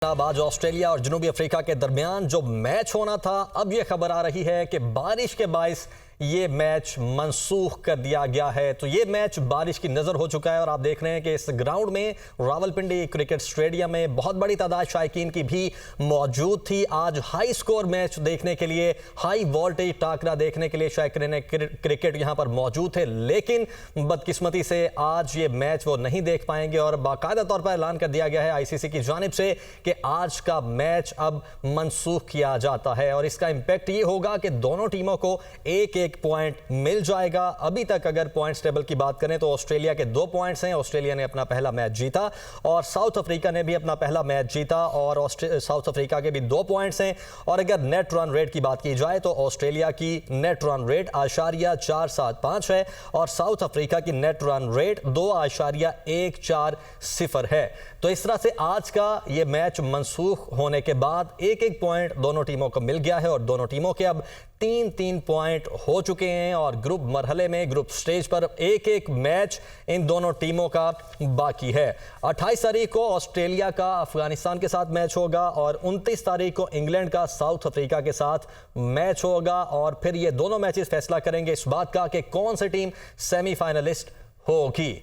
आज ऑस्ट्रेलिया और जनूबी अफ्रीका के दरमियान जो मैच होना था, अब यह खबर आ रही है कि बारिश के बायस ये मैच मनसूख कर दिया गया है। तो ये मैच बारिश की नज़र हो चुका है और आप देख रहे हैं कि इस ग्राउंड में रावलपिंडी क्रिकेट स्टेडियम में बहुत बड़ी तादाद शायकीन की भी मौजूद थी। आज हाई स्कोर मैच देखने के लिए, हाई वोल्टेज टाकरा देखने के लिए शायकीन क्रिकेट यहाँ पर मौजूद थे, लेकिन बदकिस्मती से आज ये मैच वो नहीं देख पाएंगे और बाकायदा तौर पर ऐलान कर दिया गया है ICC की जानिब से कि आज का मैच अब मनसूख किया जाता है और इसका इंपैक्ट ये होगा कि दोनों टीमों को एक एक पॉइंट मिल जाएगा। अभी तक अगर पॉइंट्स टेबल की बात करें तो ऑस्ट्रेलिया के 2 पॉइंट्स हैं। ऑस्ट्रेलिया ने अपना पहला मैच जीता और साउथ अफ्रीका ने भी अपना पहला मैच जीता और साउथ अफ्रीका के भी 2 पॉइंट्स हैं। और अगर नेट रन रेट की बात की जाए तो ऑस्ट्रेलिया की नेट रन रेट 4.75 है और साउथ अफ्रीका की नेट रन रेट 2.140 है। तो इस तरह से आज का ये मैच मनसूख होने के बाद एक एक पॉइंट दोनों टीमों को मिल गया है और दोनों टीमों के अब 3-3 पॉइंट हो चुके हैं और ग्रुप मरहले में, ग्रुप स्टेज पर एक एक मैच इन दोनों टीमों का बाकी है। 28 तारीख को ऑस्ट्रेलिया का अफगानिस्तान के साथ मैच होगा और 29 तारीख को इंग्लैंड का साउथ अफ्रीका के साथ मैच होगा और फिर ये दोनों मैचेस फैसला करेंगे इस बात का कि कौन सी टीम सेमीफाइनलिस्ट होगी।